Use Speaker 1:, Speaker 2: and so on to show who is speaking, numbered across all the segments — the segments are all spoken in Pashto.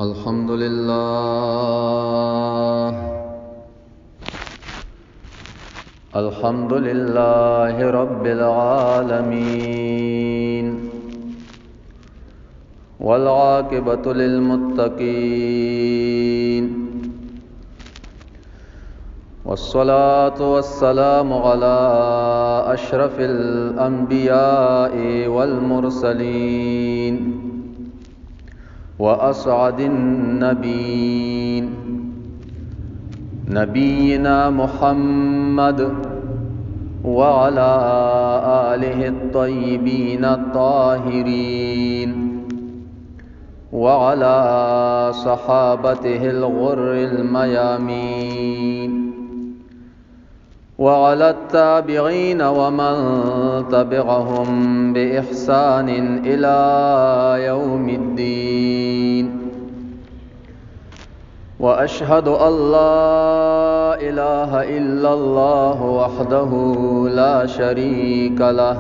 Speaker 1: الحمد لله الحمد لله رب العالمين، والعاقبة للمتقين، والصلاة والسلام على أشرف الأنبياء والمرسلين، وأسعد النبيين، نبينا محمد وعلى آله الطيبين الطاهرين، وعلى صحابته الغر الميامين، وعلى التابعين ومن تبعهم بإحسان إلى يوم الدين. وأشهد أن لا إله إلا الله وحده لا شريك له،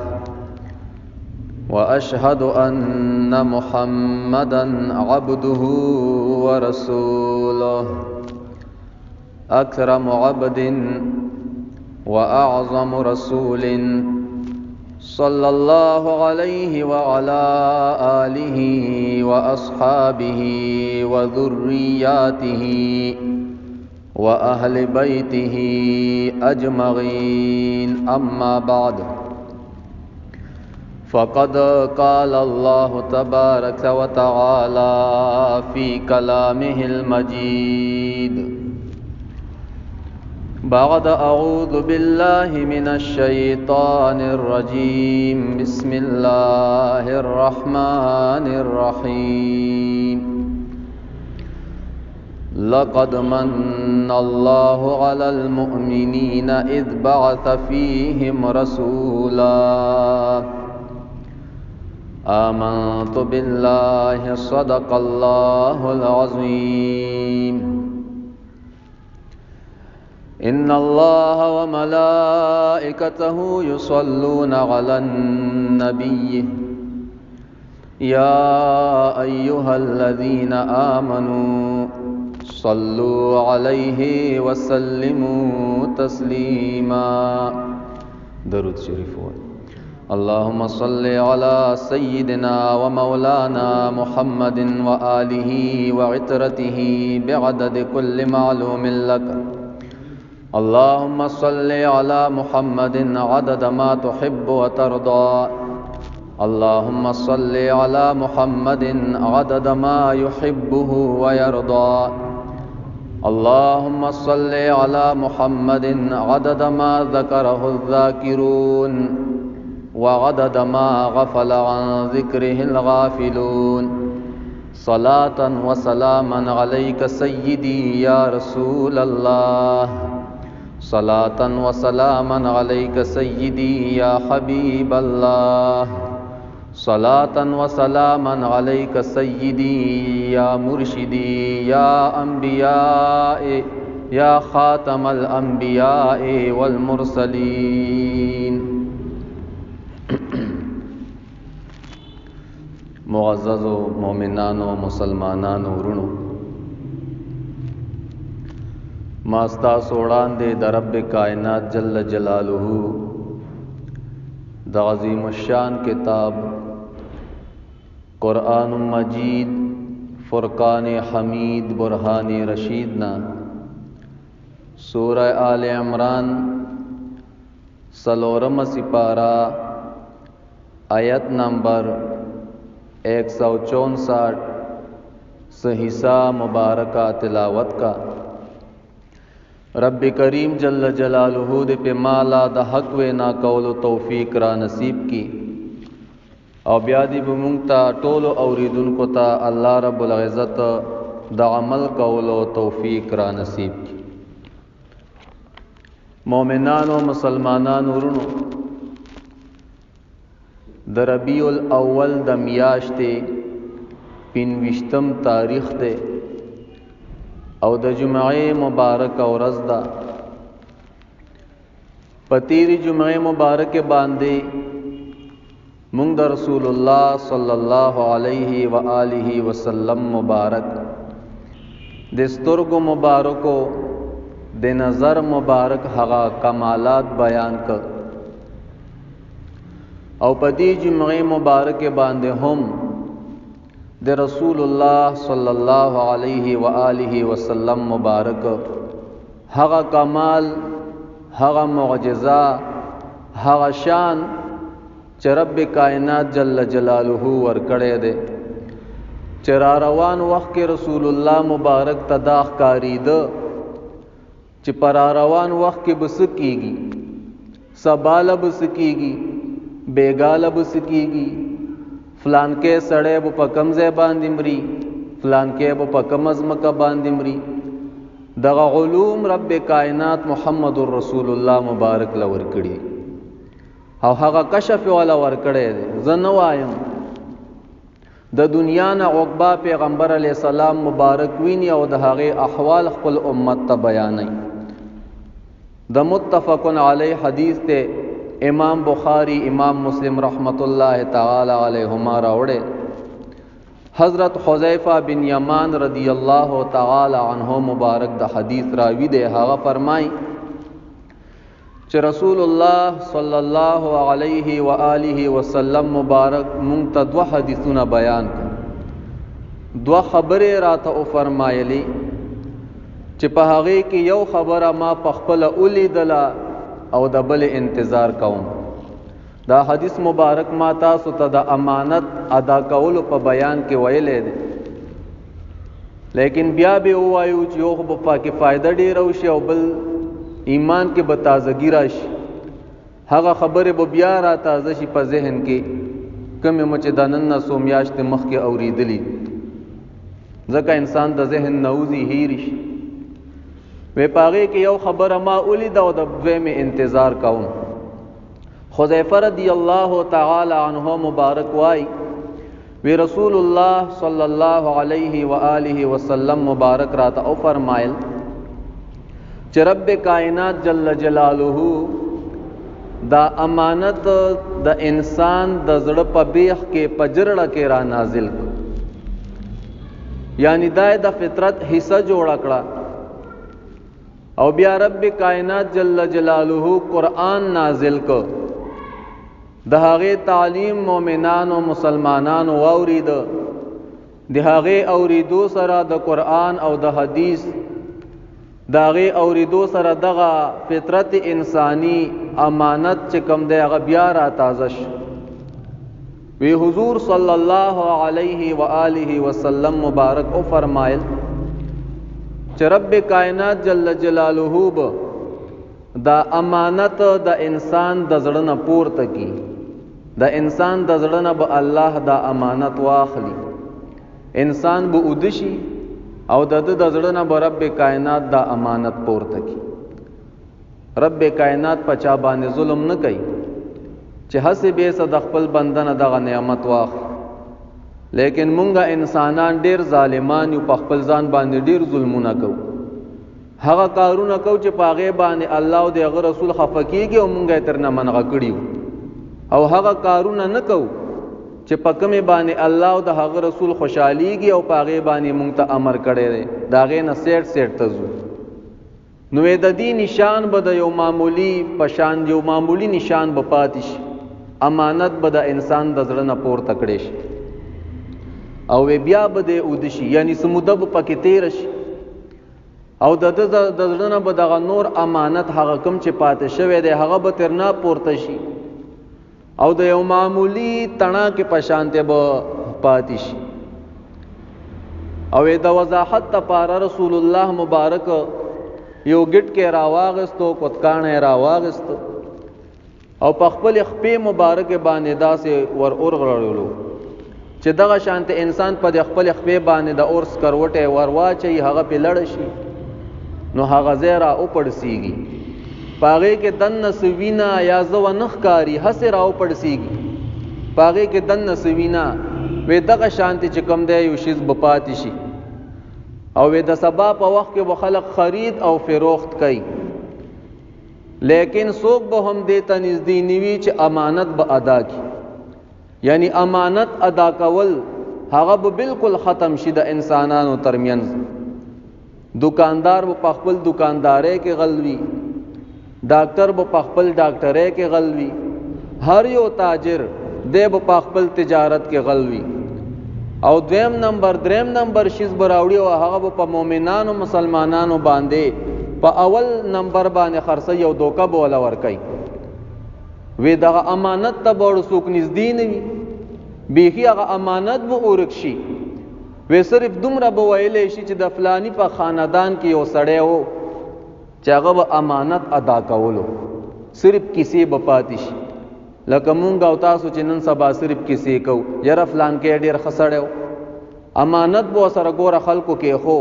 Speaker 1: وأشهد أن محمدًا عبده ورسوله، أكرم عبد وأعظم رسول، صلى الله عليه وعلى آله وأصحابه وذرياته وأهل بيته أجمعين. أما بعد، فقد قال الله تبارك وتعالى في كلامه المجيد بعد أعوذ بالله من الشيطان الرجيم، بسم الله الرحمن الرحيم. لقد من الله على المؤمنين إذ بعث فيهم رسولا آمنت بالله صدق الله العظيم. إن الله وملائكته يصلون على النبي يا أيها الذين آمنوا صلوا عليه وسلموا تسليما. درود شریف ہوئے. اللهم صل على سيدنا ومولانا محمد وآله وعترته بعدد كل معلوم لك. اللهم صل على محمد عدد ما تحب وترضى. اللهم صل على محمد عدد ما يحبه ويرضى. اللهم صل على محمد عدد ما ذكره الذاكرون وعدد ما غفل عن ذكره الغافلون. صلاة وسلاما عليك سيدي يا رسول الله. صلاة وسلاما عليك سيدي يا حبيب الله. صلاة وسلاما عليك سيدي يا مرشدي يا أنبياء يا خاتم الأنبياء والمرسلين. معزز مومنان و مسلمانان ورونو، ماستاسو وړاندې د رب کائنات جل جلاله د عظیم الشان کتاب قرآن مجید فرقان حمید برهان رشید نا سورہ آل عمران سلورم سپارہ آیت نمبر 164 سے حصہ مبارکہ تلاوت کا رب کریم جل جلالہ دے پہ مالا دا حق وینا قول و توفیق را نصیب کی، او بیا دی بمونگتا ټولو اوریدونکو تا اللہ رب العزت دا عمل قول و توفیق را نصیب کی. مومنان و مسلمانان ورونو، د ربیع الاول د میاشتې 25 تاریخ دی او د جمعې مبارک ورځ ده. په تیرې جمعې مبارک باندې مونږ د رسول الله صلی الله علیه و آله وسلم مبارک د سترګو مبارکو د نظر مبارک هغه کمالات بیان کړ او په دې جمعې مبارک باندې هم د رسول الله صلی الله علیه و آله وسلم مبارک هغه کمال هغه معجزه هغه شان چې رب کائنات جل جلاله ورکړی دی چې را روان وخت کې رسول الله مبارک تداخ کاریده چې پر روان وخت کې بس کیږي سباله بس کیږي بیګاله بس کیږي فلان کې سړی به په کم ځای باندې مري فلان کې به په کم ځمکه باندې مري دغه علوم رب کائنات محمد رسول الله مبارک لور کړي او هغه کشف والا ور کړی دی زه نه وایم د دنیا نه عقبا پیغمبر علی السلام مبارک ویني او د هغه احوال خپل امت ته بیانوي د متفقن علی حدیث ته امام بخاری امام مسلم رحمت الله تعالی علیہما راوړي حضرت حذیفہ بن یمان رضی اللہ تعالی عنہ مبارک د حدیث راوی دی هغه فرمای چې رسول الله صلی الله علیه و آله وسلم مبارک مونږ ته دوه حدیثونه بیان کړ دوه خبره راته او فرمایلی چې په هغه کې یو خبره ما په خپل اولیدله او د بل انتظار کوم دا حدیث مبارک ما تاسو ته د امانت ادا کولو په بیان کې ویلې دي لیکن بیا به وایو چې یو په پاکي فائدہ ډیر او شی او بل ایمان کې به تازگی راشي هغه خبره به بیا را تازه شي په ذهن کې کومه مچ دانن نه سومیاشت مخ کې اوریدلی ځکه انسان د ذهن نوزي هیرش وی پاغه کې یو خبره ما اولید او د دویمه انتظار کوم حذیفہ رضی اللہ تعالی عنہ مبارک وائی وی رسول اللہ صلی اللہ علیہ وآلہ وسلم مبارک رات او فرمائل چې رب کائنات جل جلالہ دا امانت د انسان د زړه په بیخ کې پجرړه کې را نازل کړ یعنی دا د فطرت حصہ جوړ کړه او بیا رب کائنات جل جلالہ قرآن نازل کړ د هغه تعلیم مؤمنان او مسلمانان واورید د هغه اوریدو سره د قرآن او د حدیث د هغه اوریدو سره دغه فطرت انسانی امانت چې کوم دی هغه بیا را تازه شو وی حضور صلی الله علیه و آله وسلم مبارک او فرمایل چې رب کائنات جل جلاله به دا امانت د انسان د زړه نه پورته کی د انسان د زړه نه به الله دا امانت واخلي انسان به ودشي او د زړه نه به رب کائنات دا امانت پورته کی رب کائنات پچا باندې ظلم نه کوي چې حسبه صد خپل بندنه دغه نعمت واخلي لیکن مونږه انسانان ډیر ظالمان یو په خپل ځان باندې ډیر ظلمونه کوي هغه کارونه کو چې پاغه باندې الله او دغه رسول خفقيږي او مونږه ترنه منغه کړیو او هغه کارونه نه کو چې پکمه باندې الله او دغه رسول خوشاليږي او پاغه باندې مونږ ته امر کړي دي داغه نه سیټ تزو نو د دې نشان به د یو معمولی پشان یو معمولی نشان به پاتش امانت به د انسان د زړه نه پورته کړي شي او بیا به د اودشي یعنی سموده په پکې تیر شي او د زړه نه به دغه نور امانت هغه کم چې پاتې شوی دی هغه به ترنا پورته شي او د یو معمولی تڼا کې پشانته به پاتې شي او د وضاحت لپاره رسول الله مبارک یو ګټ کې راواغستو کوتکانه راواغستو او په خپل خپې مبارک باندې داسې ور اورغړلو چې دغه شانته انسان په خپل خپې باندې د اور سکروټه ور واچي هغه په لړ شي نو هغه زیرا او پړسیږي پاغه کې دن سوینا یا زو نخکاری حسر او پړسیږي پاغه کې دن سوینا وې دغه شانته چې کم دی یو شیز بپات شي او د سبا په وخت کې خلق خرید او فروخت کوي لیکن څوک به هم دې ته نږدې نیوي چې امانت به ادا کی یعنی امانت ادا کول هغه به بالکل ختم شي د انسانانو ترمنځ دکاندار به خپل دکاندارۍ کې غلوي، ډاکټر به خپل ډاکټرۍ کې غلوي، هر یو تاجر دی به خپل تجارت کې غلوي. او دریم نمبر شیز براوړي او هغه په مؤمنانو مسلمانانو باندې په اول نمبر باندې خرڅي او دوکه به ولا ورکي. وی دغه امانت ته بړو څوک نږدې نه وي، بیخي هغه امانت به اورک شي. وی صرف دومره به ویلې شي چې د فلانی په خاندان کې یو سړی وو چې هغه به امانت ادا کولو، صرف کیسې به پاتې شي. لکه مونږ او تاسو چې نن سبا صرف کیسې کوو، یاره فلان کې ډېر ښه سړی و، امانت به سره ګوره خلکو کې خو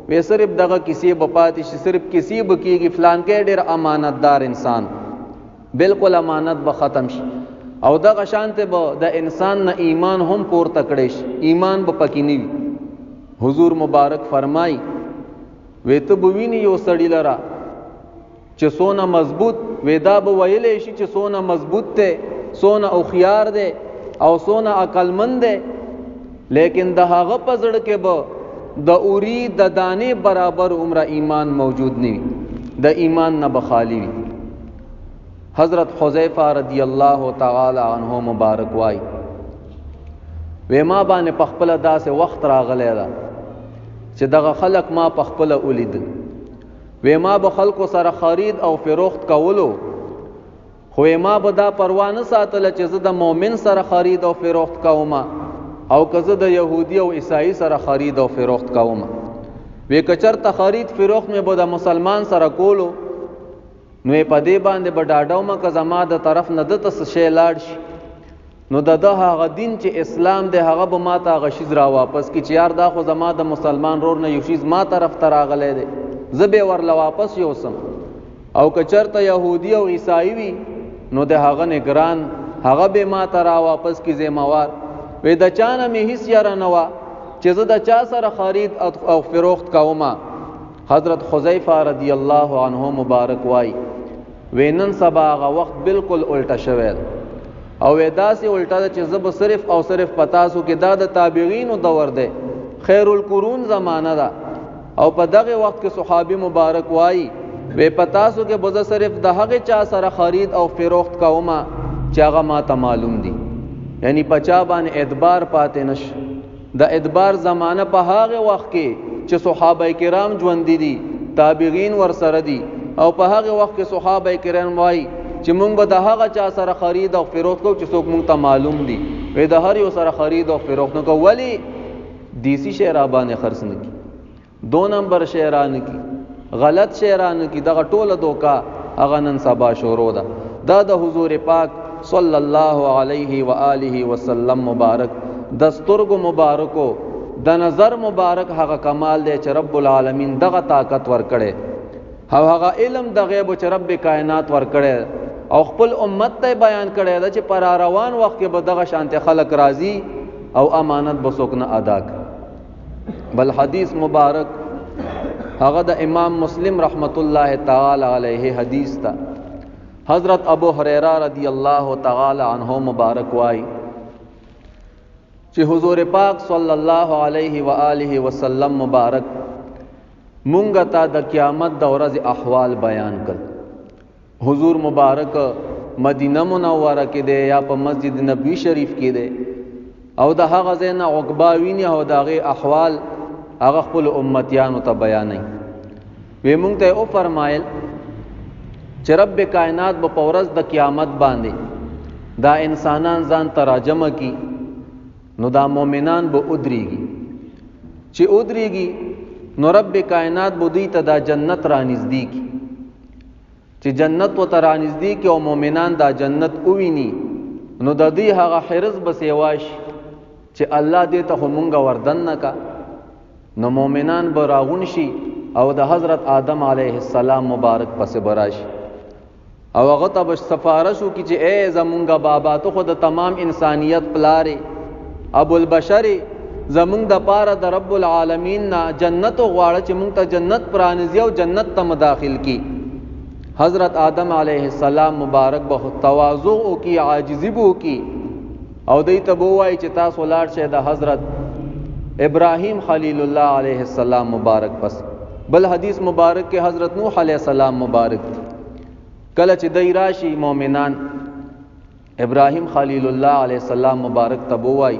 Speaker 1: وی صرف دغه کیسې به پاتې شي، صرف کیسې به کېږي فلان کې ډېر امانتدار انسان، بالکل امانت به ختم شي. او دغه شانته به د انسان نه ایمان هم پورته کړی شي، ایمان به پکې نه وي. حضور مبارک فرمای وی ته به ویني یو سړی لره چې سونه مضبوط، ودا به ویلې شي چې سونه مضبوط دی، سونه هوښیار دی او سونه عقلمند دی، لیکن د هغه په زړه کې به د اوري د دانې برابر عمره ایمان موجود نه وي، د ایمان نه به خالی وي. حضرت حذیفه رضی الله تعالی عنہ مبارک وای وی ما باندې په خپل داسې وخت راغلی ده چې دغه خلق ما په خپل ولید، وی ما به خلکو سره خرید او فروخت کولو، خو ما به دا پروا نه ساتله چې زه د مؤمن سره خرید او فروخت کوم او که زه د یهودي او عیسائی سره خرید او فروخت کوم. وی که چېرته خرید فروخت مې به د مسلمان سره کولو نو په دې باندې به ډاډوم که زما د طرف نه دته څه شی لاړ شي نو د هغه دین چې اسلام دی هغه به ما ته هغه شیز را واپس کړي چې یار دا خو زما د مسلمان رور نه یو شیز ما طرف ته راغلی دی، زه به ورله واپس یوسم. او که چېرته یهودي او عیسائی وي نو د هغه نگران هغه به ما ته را واپس کړي ذمہوار. وی د چا نه مې هیڅ یاره نه وه چې زه د چا سره خرید او فروخت کوم. حضرت حذیفه رضی الله عنه مبارک وای وی نن سبا هغه وخت بالکل الټه شوی او داسې الټه ده چې زه به صرف او صرف پتاسو کې دا د تابعینو دور دی، خیر القرون زمانه ده. او په دغه وخت کې صحابي مبارک وای وی پتاسو کې به صرف د هغه چا سره خرید او فروخت کوم چې هغه ما ته معلوم دي، یعنی پچا باندې اعتبار پاتې نش. د اعتبار زمانه په هغه وخت کې چې صحابه کرام ژوند دي، تابعین ور سره دي، او په هغه وخت کې صحابه کرام وای چې مونږ به د هغه چا سره خرید او فروخت کوو چې څوک مونږ ته معلوم دي. وی د هر یو سره خرید او فروخت نه کوو، ولی دیسی شی را باندې خرڅ نه کی، دو نمبر شی را نه کی، غلط شی را نه کی، دغه ټوله دوکا هغه نن سبا شروع ده. دا د حضور پاک صلی الله علیه و آله وسلم مبارک د سترګو مبارکو د نظر مبارک هغه کمال دی چې رب العالمین دغه طاقت ورکړي او هغه علم د غیب چې رب کائنات ورکړي او خپل امت ته بیان کړي دا چې پر روان وخت کې به دغه شانته خلق راضي او امانت به څوک نه ادا کړي. بل حدیث مبارک هغه د امام مسلم رحمت الله تعالی علیه حدیث تا حضرت ابو هریره رضی الله تعالی عنہ مبارک وای چې حضور پاک صلی الله علیه و آله وسلم مبارک مونږ ته د قیامت د ورځې احوال بیان کړ. حضور مبارک مدینه منوره کې دی یا په مسجد نبوی شریف کې دی او د هغه ځای نه عقباوینې او د هغې احوال هغه خپل امتیانو ته بیانوي. وی مونږ ته او فرمایل چې رب کائنات به په ورځ د قیامت باندې دا انسانان ځان ته راجمع کی نو دا مومنان به ادریږي، چې ادریږي نو رب کائنات به دوی ته دا جنت را نږدې کی، چې جنت و ته را نږدې کی او مومنان دا جنت وویني نو د دوی هغه حرز به سیواش چې الله دې ته خو مونږ وردن نه کا. نو مومنان به راغون شي او د حضرت آدم علیه السلام مبارک پس براشي او هغه ته به سفارش وکړي چې اے زمونږ بابا ته خو د تمام انسانیت پلارې ابو البشر زمونږ د پاره د رب العالمین نه جنت غواړه چې مونږ ته جنت پرانیزي او جنت ته مداخل کی. حضرت آدم علیه السلام مبارک به تواضع وکي، عاجزي وکي او دوی ته وایي چې تاسو لاړ شئ د حضرت ابراهیم خلیل الله علیه السلام مبارک پس. بل حدیث مبارک کې حضرت نوح علیہ السلام مبارک کله چې دی راشي مؤمنان ابراهیم خلیل الله علیہ السلام مبارک ته بوای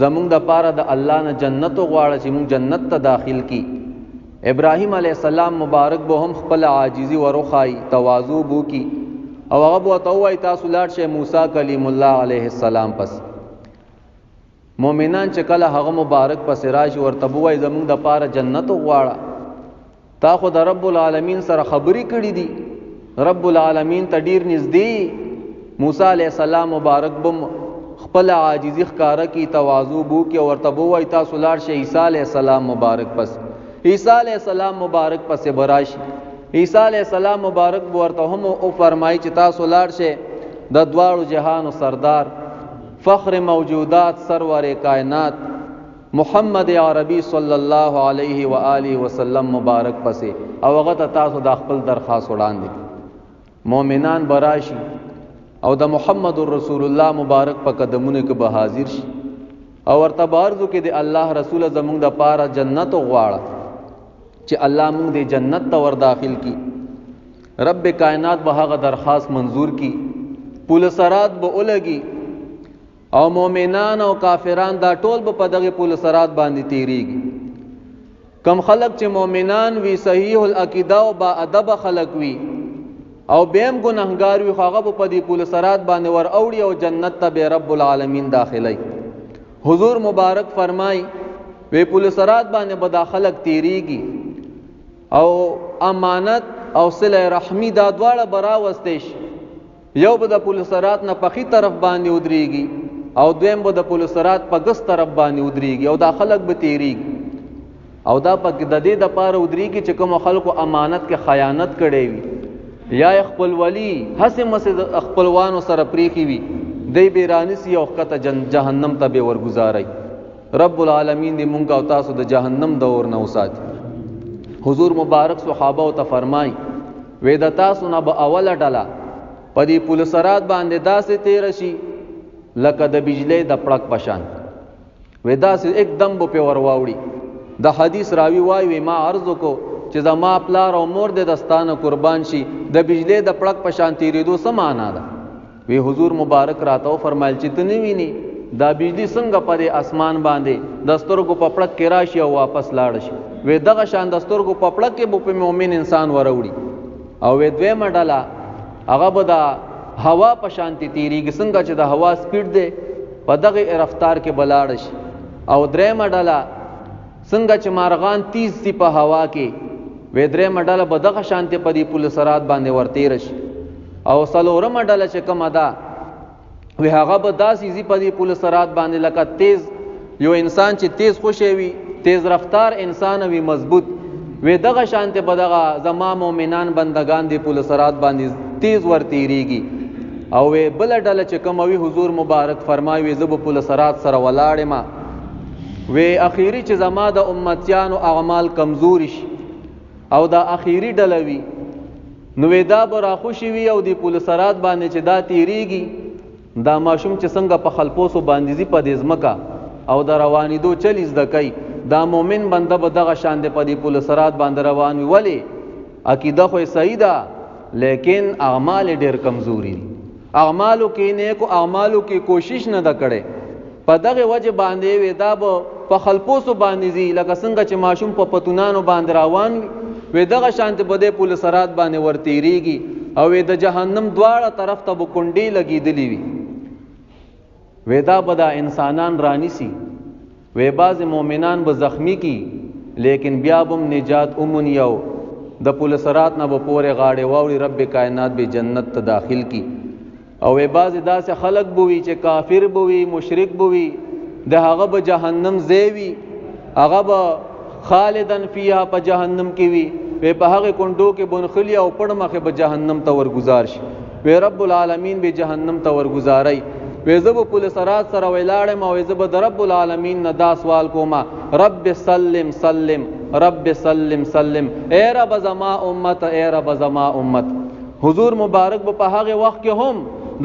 Speaker 1: زمونږ د پاره د الله نه جنت غواړه چې مونږ جنت ته داخل کی. ابراهیم علیہ السلام مبارک به هم خپل عاجزی ورخای تواضع بو کی او هغه بو ته وای تاسو لاړ شئ موسی کلیم الله علیہ السلام پس. مؤمنان چې کله هغه مبارک پس راشي ورته بوای زمونږ د پاره جنت غواړه، تا خو د رب العالمین سره خبرې کړې دي، رب العالمین ته ډیر نږدې. موسی علیہ السلام مبارک بم خپل عاجزی ښکارا کی تواضع بو کی ورته بوای تاسو لاړ شئ عیسی علیہ السلام مبارک پس. عیسی علیہ السلام مبارک پس براشي. عیسی علیہ السلام مبارک ورته هم او فرمایي چې تاسو لاړ شئ د دواړو جهانو سردار فخر موجودات سرور کائنات محمد عربی صلی الله علیه و آله وسلم مبارک پسې او هغه ته تاسو د خپل درخواست وړاندې. مؤمنان براشي او د محمد رسول الله مبارک په قدمونو کې به حاضر شي او ورته بارزو کې د الله رسول زمونږ د پاره جنت غواړه چې الله مونږ د جنت ته ور داخل کی. رب کائنات به هغه درخواست منظور کی، پول صراط به ولګي او مؤمنان او کافران دا ټول به په دغه پول صراط باندې تیریږي. کم خلق چې مؤمنان وی صحیح العقیده او با ادب خلق وی او بهم ګناهګار وي هغه په دې پول صراط باندې ور اوړي او جنت ته به رب العالمین داخلي. حضور مبارک فرمای وی پول صراط باندې به داخلك تیریږي او امانت او صله رحمی دا دواړه براوستش، یو به د پول صراط نه پخې طرف باندې ودرېږي او دویم به د پول صراط په ګس طرف باندې ودرېږي او دا خلق به تیریږي او دا پک د دې د پاره ودرېږي چې کوم خلکو امانت کې خیانت کړي وي یا خپل ولی حسه مسجد خپلوانو سره پریخي وي دی بیرانسی او خطه جهنم ته به ورگزاري. رب العالمین دې مونږ او تاسو د جهنم د اور نه وساتي. حضور مبارک صحابه او ته فرمای وې د تاسو نه به اوله ډله په دې پول صراط باندې داسې تیر شي لکه د بجلی د پړک پشان، وې داسې एकदम په ور واوړي. د حدیث راوی وای ما عرض کو چې زما پلار او مور د دستانه قربان شي د بجلی د پړک پشان تیرېدو څه معنا ده؟ وی حضور مبارک راته فرمایل چې ته نه ویني دا بجلی څنګه په اسمان باندې د سترګو په پړک کې راشي او واپس لاړ شي. وی دغه شان د سترګو په پړک کې په مؤمن انسان وروړي او وی دویمه ډله هغه به د هوا په شانتي تیریږي څنګه چې د هوا سپیډ دی په دغه رفتار کې بلاړ شي او دریمه ډله څنګه چې مارغان تیز سي په هوا کې وی دریمه ډله به دغه شانتي په دې پول صراط باندې ورتیر شي او څلورمه ډله چې کومه ده وی هغه به داسې زی په دې پول صراط باندې لکه تیز یو انسان چې تیز خوشي وي تیز رفتار انسان وي مضبوط وی دغه شانتي په دغه زما مؤمنان بندگان دې پول صراط باندې تیز ورتیریږي او وی بل ډله چې کوم وی حضور مبارک فرمایي زب پول صراط سره ولاړ ما وی اخیری چې زما د امتیانو اعمال کمزور شي او دا اخیری ډله وی نو دا برا خوشي وي او دی پول صراط باندې چې دا تیریږي دا ماشوم چې څنګه په خلپوسو باندې زی په دې ځمکه او د روانېدو چلیز د کوي دا مؤمن بنده به دغه شان دی په دې پول صراط باندې روان وي. ولی عقیده خو صحیح ده لیکن اعمال ډېر کمزوري دي، اعمالو کې نیکو اعمالو کې کوشش نه ده کړې په دغه وجه باندې وي دا په خلپوسو باندې زی لکه څنګه چې ماشوم په پتونانو باندې روان وي دغه شانت بده پول صراط باندې ورتیریږي او د جهنم دواړه طرف ته بکونډي لګیدلی وي. ودا بدا انسانان رانی سی وی باز مؤمنان به زخمی کی لیکن بیا بم نجات امن یو د پول صراط نه به پورې غاړې واوړي رب کائنات به جنت ته داخل کی او وی باز داسې خلق بوي چې کافر بوي مشرک بوي د هغه به جهنم زیوي هغه به خالدن فیها په جهنم کې وي وی په هغه کندو کې بنخلی او پړ مخه به جهنم ته ورگزار شي وی رب العالمین به جهنم ته ورگزارای وی زب پول صراط سره ویلاړم او زب د رب العالمین نه دا سوال کوما رب سلم سلم رب سلم سلم اے رب زما امت اے رب زما امت. حضور مبارک په هغه وخت کې هم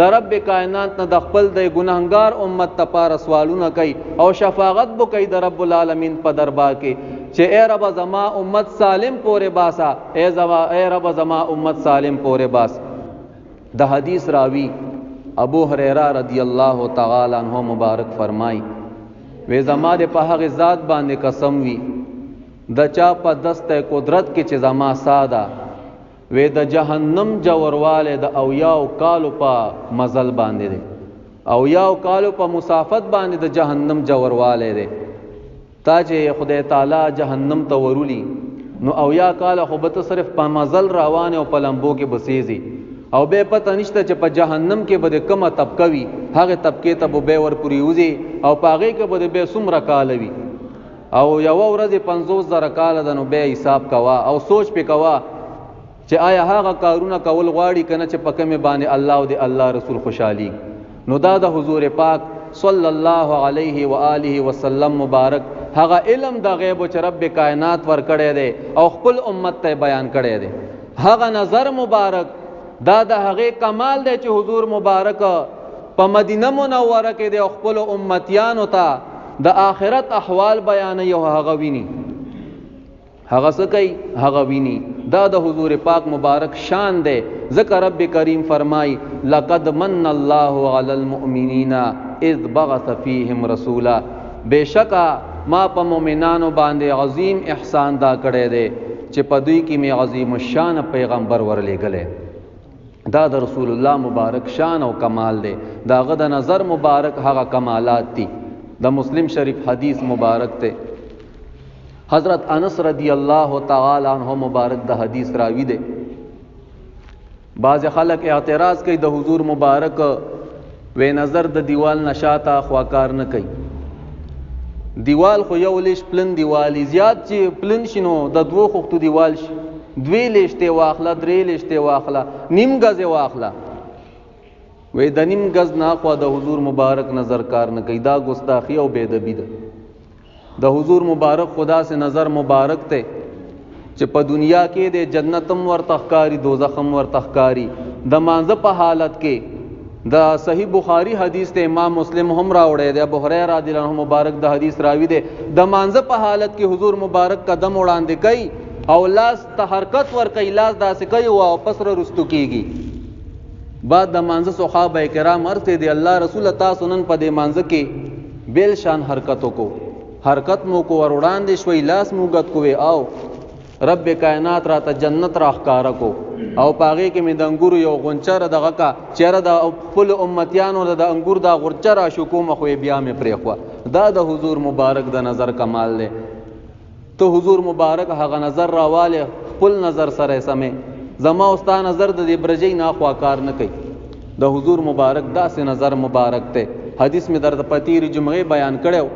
Speaker 1: د رب کائنات نه د خپل د ګناهګار امت ته پار سوالونه کوي او شفاعت بو کوي د رب العالمین په دربار کې چې اے رب زما امت سالم پورې باسا، اے رب زما امت سالم پورې باس. د حدیث راوی ابو هريره رضی الله تعالی عنہ مبارک فرمای وې زما د په هغه ذات باندې قسم وی د چا په دسته قدرت کې چې زما ساده وې د جهنم جوړواله د اویاو کالو په مزل باندې دی، اویاو کالو په مسافت باندې د جهنم جوړواله دی. تا چې خدای تعالی جهنم ته ورولی نو اویا کال خو به صرف په مزل روان او په لمبو کې بسیزي او به پته نشته چې په جهنم کې به کومه طبقه وي، هغه طبقه ته به ور پوری وځي او پاغه کې به څومره کال وي او یو ورځ 50,000 کال د نو به حساب کوا او سوچ په کوا چې آیا هغه کارونه کول غواړي کنه چې پکې مې باندې الله او د الله رسول خوشحالي. نو دا د حضور پاک صلی الله علیه و آله وسلم مبارک هغه علم د غیب چې رب کائنات ور کړی دی او خپل امت ته بیان کړی دی. هغه نظر مبارک دا د هغه کمال دی چې حضور مبارک په مدینه منوره کې د خپل امتیانو ته د آخرت احوال بیانوي او هغه ویني، هغه څه کوي هغه ویني. دا د حضور پاک مبارک شان دی. ذکر رب کریم فرمای لقد من الله علی المؤمنین اذ بعث فیهم رسولا، بشکا ما په مؤمنانو باندې عظیم احسان دا کړی دی چې په دوی کې می عظیم الشان پیغمبر ورلېږلی. دا د رسول الله مبارک شان او کمال دی. داغه د نظر مبارک هغه کمالات دي. د مسلم شریف حدیث مبارک ته حضرت انس رضی الله تعالی عنہ مبارک د حدیث راوی دی. بعض خلک اعتراض کوي د حضور مبارک وې نظر د دیوال نشاته خواکار نه کوي. دیوال خو یو لیش پلن دیوالی زیات چې پلن شنو د دوه خختو دیوال شي، دوی لیشته واخله، درې لیشته واخله، نیم غز واخله. وې د نیم غز نه خو د حضور مبارک نظر کار نه کوي. دا ګستاخی او بے ادبی ده. د حضور مبارک خدا سے نظر مبارک ته چې په دنیا کې د جنتم ورته ښکاری، دوزخم ورته ښکاری. د مانځه په حالت کې د صحیح بخاری حدیث ته امام مسلم هم راوړی دی. ابو هريره رضی الله عنه مبارک د حدیث راوی دی. د مانځه په حالت کې حضور مبارک قدم وړاندې کوي او لاس ته حرکت ور کوي، لاس داسې کوي او پس رستو کیږي. بعد د مانځه صحابه کرام ارته دی الله رسول تاسو نن په دې مانځه کې بیل شان حرکتو کو، حرکت مو کو ور وړاندې شوي، لاس مو غت کوي او رب کائنات را ته جنت را ښکارا کو او پاغه کې می د انګور یو غونچره دغه کا چیرې د خپل امتیانو د انګور د غورچره شکومه خو بیا می پرې خو. دا د حضور مبارک د نظر کمال دی. ته حضور مبارک هغه نظر راواله خپل نظر سره سمې زما اوستا نظر د دې برجې نه خوا کار نه کوي. د حضور مبارک داسې نظر مبارک ته حدیث می در د پتیر جمعه بیان کړو.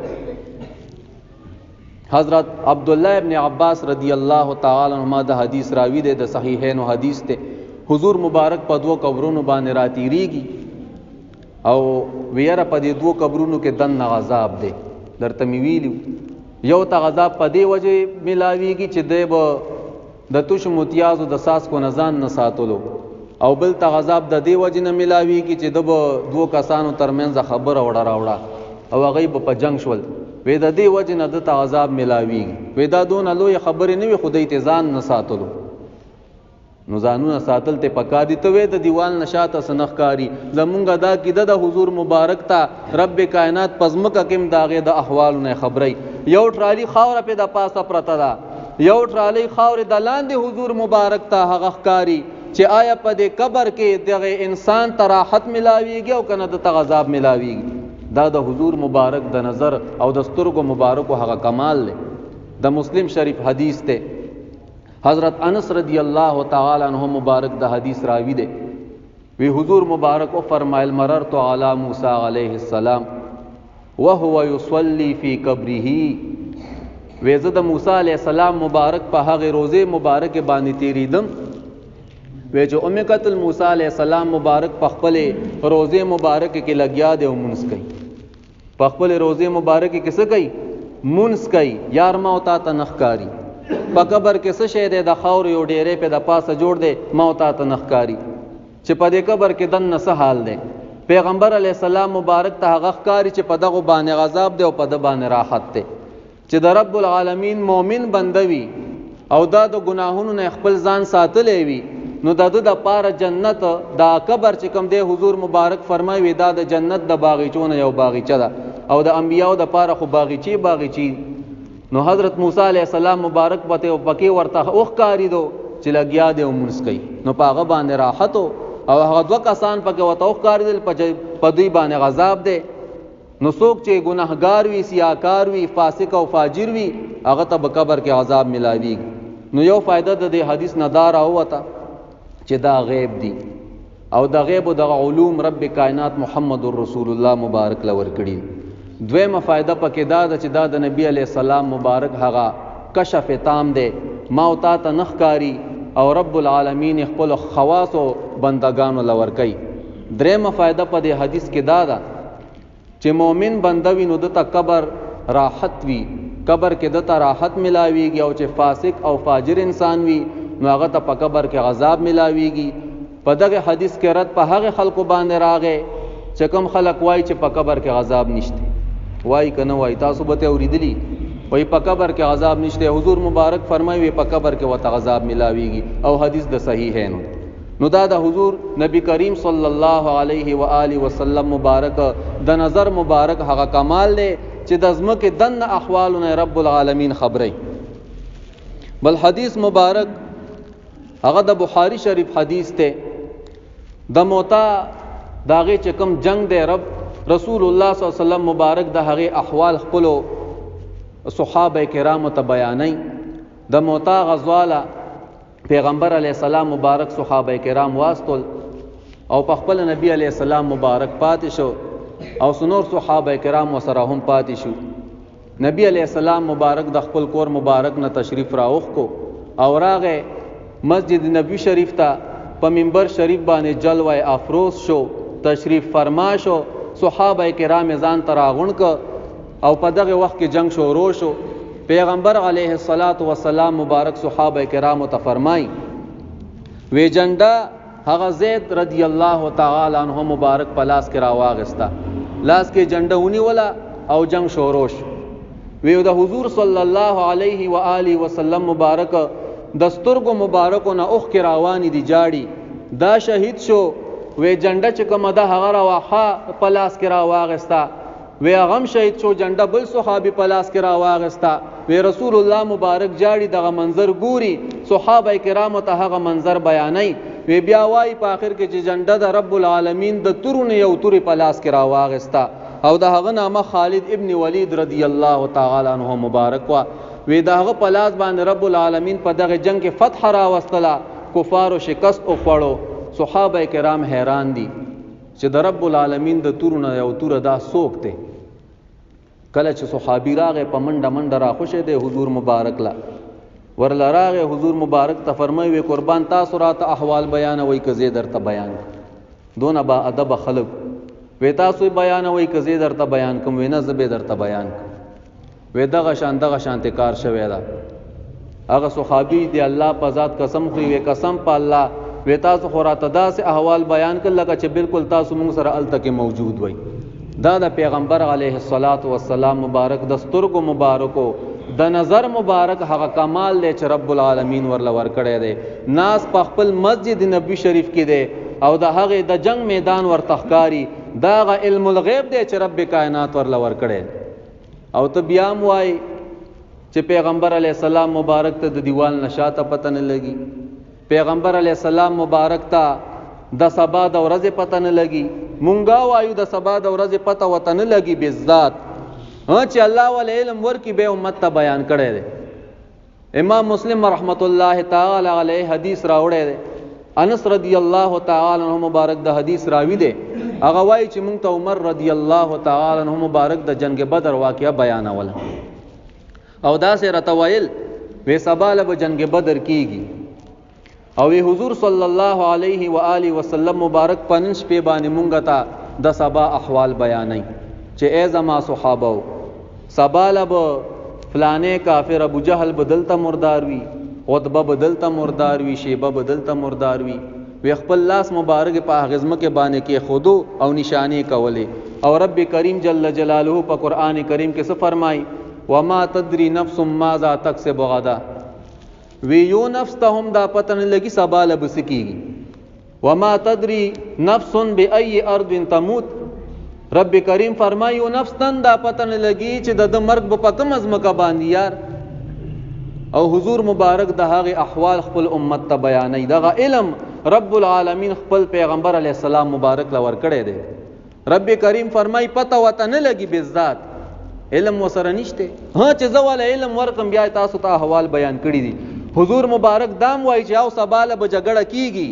Speaker 1: حضرت عبداللہ ابن عباس رضی اللہ تعالی عنہما د حدیث راوی دے د صحیحین و حدیث تے حضور مبارک په دوه قبرونو باندې راتیریږي او ویره په دې دوه قبرونو کې دن عذاب دی. درته می ویلو یو ته عذاب په دې وجه ملاویږي چې د توش متیازو د ساس کو نزان نه ساتلو او بل ته عذاب د دې وجه نه ملاویږي چې د دوه کسانو ترمنځ خبره وړه راوړه او هغه په جنگ شول. وې د دې وجه نه د عذاب ملاویږي. وې دا دون لوی خبرې نه وي خدای ته ځان نه ساتلو. نو ځانونه ساتل ته پکا دي. ته وې د دیوال نشاته سنخکاری زمونږه دا کیده د حضور مبارک ته رب کائنات پزمکه کم داغه د احوالونه خبري. یو ټرالی خاور په د پاسه پرته ده، یو ټرالی خاور د لاندې حضور مبارک ته هغه ښکاری چې آیا په دې قبر کې دغه انسان ته راحت ملاویږي او کنه د عذاب ملاویږي. دا د حضور مبارک د نظر او د سترګو مبارک هغه کمال دی. د مسلم شریف حدیث ته حضرت انس رضی اللہ تعالی عنہ مبارک د حدیث راوی دے. وی حضور مبارک او فرمایل مررت علی موسی علیہ السلام وهو يصلي في قبره. وی زه د موسی علیہ السلام مبارک په هغه روزه مبارک باندې تیریدم. وی جو ام قتل موسی علیہ السلام مبارک په خپل روزه مبارک کې لګیا دی او منس کوي. په خپل روزه مبارک کې څه کوي؟ منس کوي. یار ما او تا ته نخکاری. په قبر کې څه شی دی؟ د خاور یو ډیره په د پاسه جوړ دی، ما او تا ته نخکاری چې په دې قبر کې دن نه څه حال دی. پیغمبر علیہ السلام مبارک ته هغه ښکاری چې په دغه باندې عذاب دی او په د باندې راحت دی. چې د رب العالمین مؤمن بندوي او دا د ګناهونو نه خپل ځان ساتلې وي نو د پاره جنت دا قبر چې کوم دی حضور مبارک فرمایي دا د جنت د باغچونه یو باغچه ده او د انبیانو د پاره خو باغچی نو حضرت موسی علیہ السلام مبارک پکې ورته اوخ کاری دو چې لګیا دی ومنس کوي نو پاغه باندې راحت او هغه دوه کسان پکې ورته اوخ کاری دل په دوی باندې غضب دی نو څوک چې ګناهګار وي سیاکار وي فاسق او فاجر وي هغه ته په قبر کې عذاب ملاويږي نو یو فائدہ د دې حدیث نه دار اوته چې دا غیب دی او د غیب او د علوم رب کائنات محمد رسول الله مبارک لور کړي دویمه فائدہ پکې دا چې دا د نبی علی السلام مبارک هغه کشف تام دی ما او تا ته نخکاری او رب العالمین خپل خواص او بندگانو لور کوي دریمه فائدہ په دې حدیث کې دا ده چې مؤمن بندوي نو د قبر راحت وي قبر کې د راحت ملاويږي او چې فاسق او فاجر انسان وي نو هغه ته په قبر کې عذاب ملاويږي په دغه حدیث کې رد په هغه خلکو باندې راغې چې کوم خلک وای چې په قبر کې عذاب نشته وای کنه وای تاسو به اوریدلی وای په قبر کې عذاب نشته حضور مبارک فرمایي په قبر کې وت عذاب ملاويږي او حدیث د صحیح ہے نو دا د حضور نبی کریم صلی الله علیه و آله وسلم مبارک د نظر مبارک هغه کمال دی چې د ازمکه دن احوالونه رب العالمین خبري بل حدیث مبارک هغه د بخاری شریف حدیث ته د موتا داغه چې کوم جنگ دی رب رسول الله صلی الله علیه وسلم مبارک د هغه احوال خپل صحابه کرام ته بیانای د موتا غزواله پیغمبر علیہ السلام مبارک صحابه کرام واستول او په خپل نبی علیہ السلام مبارک پاتې شو او سنور صحابه کرام وسره هم پاتې شو نبی علیہ السلام مبارک د خپل کور مبارک نه تشریف راوخ کو او راغه مسجد نبی شریف ته په منبر شریف باندې جلوه افروز شو تشریف فرما شو صحابه کرام ځان تراغون ک او په دغه وخت کې جنگ شروع شو پیغمبر علیہ الصلات والسلام مبارک صحابه کرام ته فرمای وی جنډا هغه زید رضی الله تعالی عنہ مبارک پلاس کې راواغستا لاس کې جنډا ونی ولا او جنگ شروع شو وی د حضور صلی الله علیه و آله وسلم مبارک دستورګو مبارکونه اوخ کې روان دي جاړي دا شهید شو وی جنډا چې کومه ده هغه راوخه پلاس کې راواغستا وی غم شهید شو جنډا بل صحابي پلاس کې راواغستا وی رسول الله مبارک جاړي دغه منظر ګوري صحابه کرام ته هغه منظر بیانای وی بیا وای په اخر کې چې جنډا د رب العالمین د تورونه یو توري پلاس کې راواغستا او د هغه نامه خالد ابن ولید رضی الله تعالی عنہ مبارک وا وی دغه پلاس باندې رب العالمین په دغه جنگ کې فتح راوستلا کفار او شکست او خړو صحابه کرام حیران دي چې د رب العالمین د تورونه یو تور دا سوک ته کله چې صحابي راغه په منډه را خوشه دی حضور مبارک لا ورل راغه حضور مبارک ته فرمایي وي قربان تاسو راته احوال بیان وای کزه درته بیان دون با ادب خلق وی تاسو بیان وای کزه درته بیان کوم وینه زبه درته بیان وی دغه شان کار شوی دا هغه صحابي دی الله په ذات قسم خو وی قسم په الله وی تاسو خو راته داسې احوال بیان کړل لکه چې بالکل تاسو موږ سره الته کې موجود وای دا د پیغمبر علیه الصلاۃ والسلام مبارک دستورګو مبارکو د نظر مبارک هغه کمال دی چې رب العالمین ورل ور کړی دی ناس په خپل مسجد نبی شریف کې دی او د هغه د جنگ میدان ور تخکاری دا غ علم الغیب دی چې رب کائنات ورل ور کړی او ته بیا موای چې پیغمبر علیه السلام مبارک ته د دیوال نشاته پته نه لګي پیغمبر علیه السلام مبارک ته د سبا د ورځې پته نه لګي مونږه وایو د سبا د ورځې پته وته نه لګي بالذات چې الله ول علم ورکی به امت ته بیان کړي دي امام مسلم رحمت الله تعالی علیه حدیث راوړی دی انس رضی الله تعالی عنہ مبارک د حدیث راوی دی هغه وایي چې مونږ ته عمر رضی الله تعالی عنہ مبارک د جنگ بدر واقعا بیانول او دا سه رتویل وې سباله به جنگ بدر کیږي او حضور صلی الله علیه و آله وسلم مبارک پنځ په باندې مونږ ته د سبا احوال بیانای چې ای زما صحابه سباله به فلانه کافر ابو جهل بدلته مردار وی عتبه بدلته مردار وی شیبه بدلته مردار وی وی خپل لاس مبارک په غزمه کې باندې کې خودو او نشانی کولې او رب کریم جل جلاله په قران کریم کې څه فرمای وما تدری نفس ماذا تکسب غدا، وی یو نفس ته هم دا پته نه لګي سبا له به څه کیږي. وما تدری نفس بأي ارض تموت، رب کریم فرمایي یو نفس تن دا پته نه لګي چې د مرګ به په کومه ځمکه باندې یار. او حضور مبارک د هغه احوال خپل امت ته بیانوي. دغه علم رب العالمین خپل پیغمبر علیه السلام مبارک له ورکړی دی. رب کریم فرمایي پته وته نه لګي بالذات علم وسره نشته. ها چې زه ولا علم ورکم بیا تاسو ته احوال بیان کړی دي. حضور مبارک دام وایي چې او سباله به جګړه کیږي.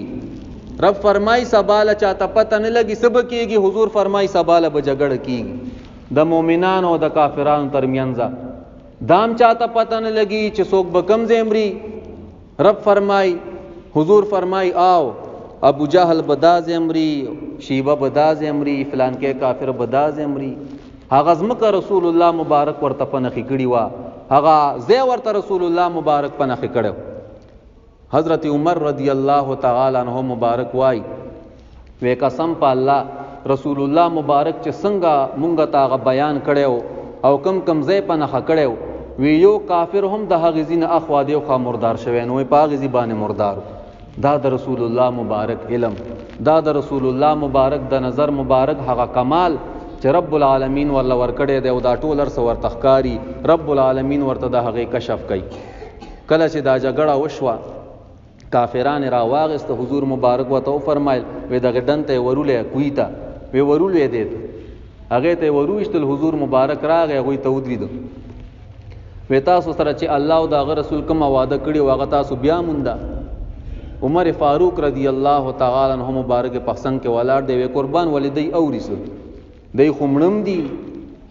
Speaker 1: رب فرمایي سباله چاته پته نه لګي سبا کیږي. حضور فرمایي سباله به جګړه کیږي د مؤمنانو او د کافرانو ترمنځ. دام چاته پته نه لګي چې څوک به کم زمري. رب فرمایي حضور فرمایي آو ابو جهل بدا زمري، شیبه بدا زمري، فلان کې کافر بدا زمري. هغه ځمکه رسول الله مبارک ورته پنخې کړي وا، هغه زه ورته رسول الله مبارک پنخې کړو. حضرت عمر رضی الله تعالی عنہ مبارک وای وې قسم په الله رسول الله مبارک چې څنګه مونږ ته هغه بیان کړو او کم کم ځای پنخه کړو، وی یو کافر هم د هغه ځین اخوا دی خو مردار شوی نو په هغه ځی باندې مردار. دا د رسول الله مبارک علم، دا د رسول الله مبارک د نظر مبارک هغه کمال چې رب العالمین ورله ورکړی دی او دا ټول ارس ورته ښکاري. رب العالمین ورته د هغې کشف کوي. کله چې دا جګړه وشوه کافران را واغسته، حضور مبارک ورته وفرمایل وی دغه ډن ته یې ورولې کوی ته، وی ورولې دی هغې ته یې ورویشتل. حضور مبارک راغی هغوی ته ودرېده، وی تاسو سره چې الله او د هغه رسول کومه وعده کړې و هغه تاسو بیا مونده. عمر فاروق رضی الله تعالی عنہ مبارک په څنګ کې ولاړ دی، وی قربان ولې دی اوري څه دی خو مړم دي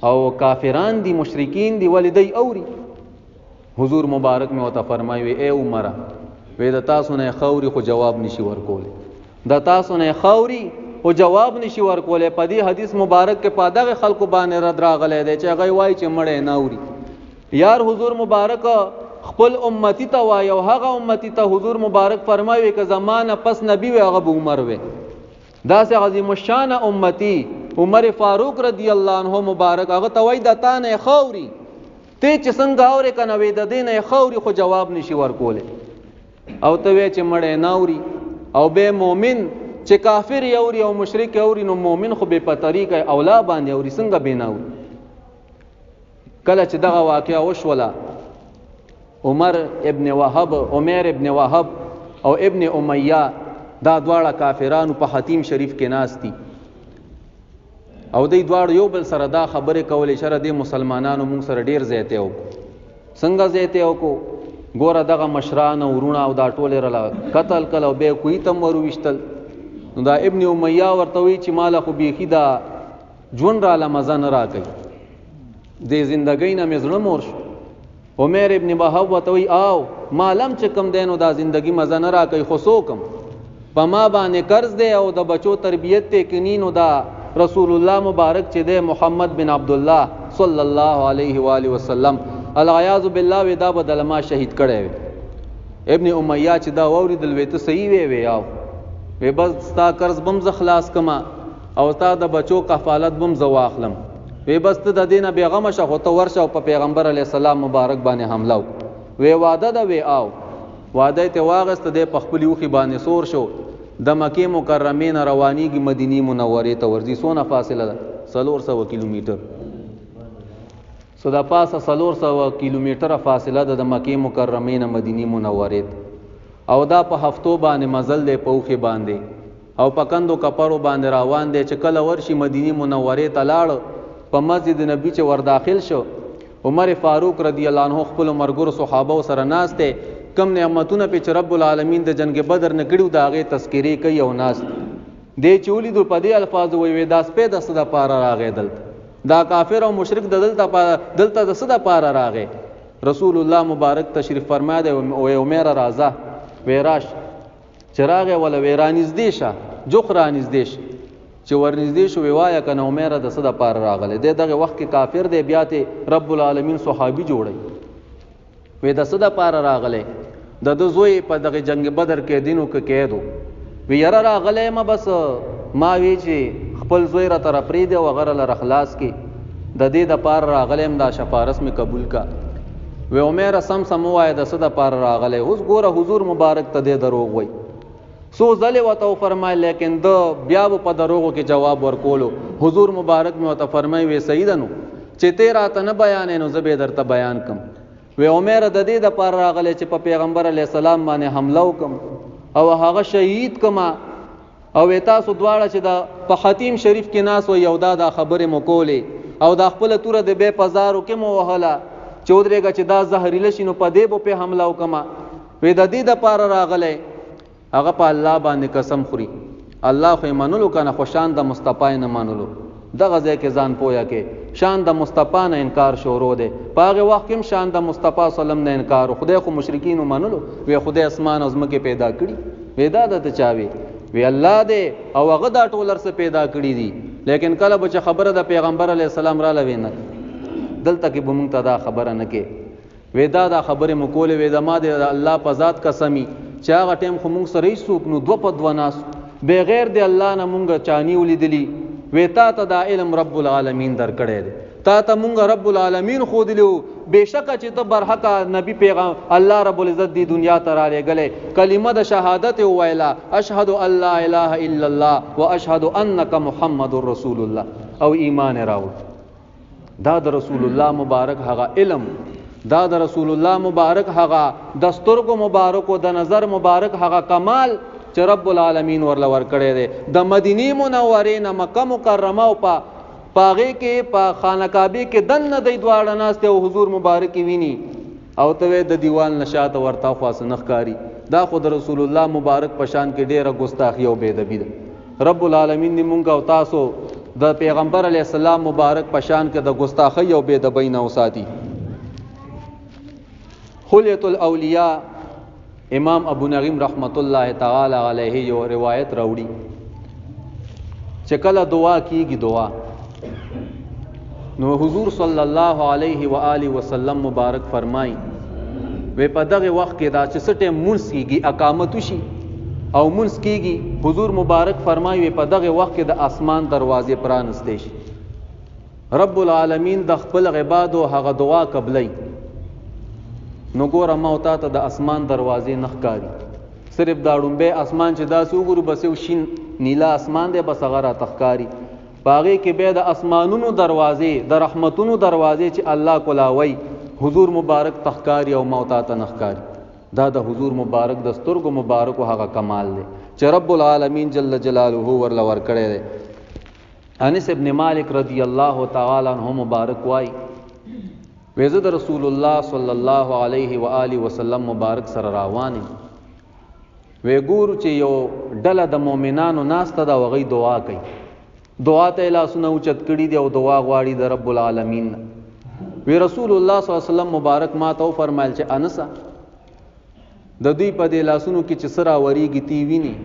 Speaker 1: او کافران دي مشرکین دي ولې دی اوري. حضور مبارک مې ورته فرمایي وی ای عمره وی د تاسو نه خوري خو جواب نشي ورکولی، د تاسو نه خوري او جواب نشي ورکولی. په دې حدیث مبارک کې په دغه خلکو باندې رد راغلی دی چې هغه وایي چې مړی نه اوري. یار حضور مبارک خپل امتی ته وایي او هغه امتی ته حضور مبارک فرمایي که زمانه پس نبی وي هغه به عمر وي. داسې عظیم الشان امتی عمر فاروق رضی الله عنه مبارک هغه ته وایي د تا نه خوري، ته چې څنګه اورې که نه وی د دې نه خوري خو جواب نشي ورکولی. او ته وی چې مړی نه اوري او به مؤمن چې کافر اوري او مشرک اوري نو مؤمن خو به په طریقه اولا باندې اوري، څنګه به نه اوري. کله چې دغه واقعه وشوله عمر ابن وهب او ابن امیہ دا دواړه کافرانو په حتیم شریف کې ناست دي او دوی دواړو یو بل سره دا خبرې کولې چې د مسلمانانو موږ سره ډیر زیاتی وکړو. څنګه زیاتی وکړو؟ ګوره دغه مشران او ورونه او دا ټول رلا قتل کله او به کوی تم ورويشتل. نو دا ابن امیہ ورته وی چې مال خو بیخي دا ژوند را لمزه نه راکوي، د زندګۍ نه مې زړه مور شو. عمر ابن وهب ورته وی آو مالم چې کم دی نو دا زندګي مزه نه راکوي خو څوکم په ما باندې قرض دی او د بچو تربیت ته کني. نو دا رسول الله مبارک چې دی محمد بن عبدالله صلی الله علیه و آله وسلم العیاذ بالله وی دا بدل ما شهید کړی وی. ابن امیہ چې دا واوریدل وی ته صحیح وی آو وی بس ستا قرض بم ز خلاص کما او تا د بچو کفالت بم ز واخلم. وی بس ته د دینه بیغمه شه خو ته ورشه او په پیغمبر علی السلام مبارک باندې حمله وی واده دا وی آو واده ته واغست د په خپل یوخي باندې سور شو. د مکه مکرمه نه روانيږي مدینه منوره ته ورځي. سونه فاصله ده 300 کیلومتر، صدا پاسه 300 کیلومتر فاصله ده د مکه مکرمه نه مدینه منوره او دا په هفتو باندې مزل دی په اوخه باندې او پکندو کپړو باندې روان دی. چې کله ورشي مدینه منوره ته لاړ په مسجد نبی چې ور داخل شو عمر فاروق رضی الله عنه خپل مرګور صحابه سره ناشته کم نعمتونه په رب العالمین د جنگ بدر نه کړیو دا غي تذکری کوي او ناس دې چولی دو په دې الفاظ وی داس په د صدا پار راغې دلته دا کافر او مشرک د دلته د صدا پار راغې. رسول الله مبارک تشریف فرماده او عمر رازه ویراش چراغ ولا ویرانیز دیشه جوخرانیز دیش چې ورنږدې شو ویوایا کنه عمر د صدا پار راغله. دغه وخت کې کافر دی بیا ته رب العالمین صحابي جوړي وې د صدا پار راغله. د زوی په دغه جنگ بدر کې دینو کې کېدو وی یاره راغله ما بس ما وی چې خپل زوی را تر پرې دی او غره لر اخلاص کې د دې د پار راغلم دا شفارس می قبول کا. و عمر سم وای د صد پار راغله. اوس ګوره حضور مبارک ته دې دروغ وای. سو ځله وته فرمایل لیکن د بیا په دروغو کې جواب ورکولو. حضور مبارک می وته فرمای وی سیدنو چې تیرا ته نه بیان نو زبې درته بیان کم. و عمر د دې د پار راغله چې په پیغمبر علی السلام باندې حمله وکم او هغه شهید کما او تاسو دواړه چې د په ختیم شریف کې ناس و یو دا خبره مو کولې او د خپل توره د بے پزارو کې مو وهله چودريګه چې دا زهريله شینو په دې په حمله وکما. وې د دې د پار راغله هغه په الله باندې قسم خوري. الله خو منلو کنه خوشان د مصطفی نه منلو دغه ځای کې ځان پویا کې شان د مصطفی نه انکار شروع دی. په هغه وخت کې شان د مصطفی سلام نه انکار. خدای خو مشرکین منلو وی خدای اسمان او زمکه پیدا کړی. ودا د چاوي وی الله دې او هغه دا ټولر څه پیدا کړی دي. لیکن کله به خبره د پیغمبر علی السلام را لوي نه دلته کې بمون ته دا خبره نه کې. ودا دا خبره مکول وې د ما د الله په ذات قسمی چې هغه ټیم خو مونږ سره هیڅوک نو دو په دو ناس بغیر د الله نه مونږ چانی ولیدلی. وې تا ته دا علم رب العالمین درکړی دی. تا ته مونږ رب العالمین خو دلیو بشکه چې ته برحق نبی پیغام الله رب العزت دی دنیا ته را لګلې کلمه د شهادت ویلا اشهد ان لا اله الا الله واشهد انک محمد رسول الله او ایمان راوړ. دا د رسول الله مبارک هغه علم دا د رسول الله مبارک هغه دستورګو مبارک او د نظر مبارک هغه کمال چې رب العالمین ورل ور کړی دی. د مدینه منوره نه مکه مکرمه او پاغه کې په خانه کعبه کې دنه د دواړه ناس ته حضور مبارک ویني او ته د دیوال نشاط ورتا خاص نخکاری. دا خود رسول الله مبارک پشان کې ډیره ګستاخی او بے ادبی ده. رب العالمین دې مونږ او تاسو د پیغمبر علی السلام مبارک پشان کې د ګستاخی او بے ادبی نه وساتي. خلیۃ الاولیاء امام ابو نعیم رحمت الله تعالی علیه یو روایت راوړي چې کله دعا کیږي دعا نو حضور صلی الله علیه و آله وسلم مبارک فرمای وی په دغه وخت کې دا چې سټه مونږ کیږي اقامت شي او مونږ کیږي حضور مبارک فرمای وی په دغه وخت کې د اسمان دروازې پرانستې شي. رب العالمین د خپل عبادت او هغه دعا قبلای. نو ګوره ما او ته د اسمان دروازې نخکاری صرف دا ډومبه اسمان چې داسې وګورو بس یو شین نیلا اسمان دی بس هغه را تخکاری. باغې کې به د اسمانونو دروازې د رحمتونو دروازې چې الله کولاوي حضور مبارک تخکاری او ما او ته نخکاری. دا د حضور مبارک د سترګو مبارک او هغه کمال دی چې رب العالمین جل جلاله ورل ور کړی دی. انس ابن مالک رضی الله تعالی عنہ مبارک وای ویزه د رسول الله صلی الله علیه و آله وسلم مبارک سره روانه وی ګور چې یو ډله د مؤمنانو ناسته دا وغي دعا کوي. دعا ته لاسونه اوچت کړي دی او دعا غواړي د رب العالمین. وی رسول الله صلی الله علیه وسلم مبارک ما ته فرمایل چې انسا د دوی په دې لاسونو کې چې سره وریږي تی ویني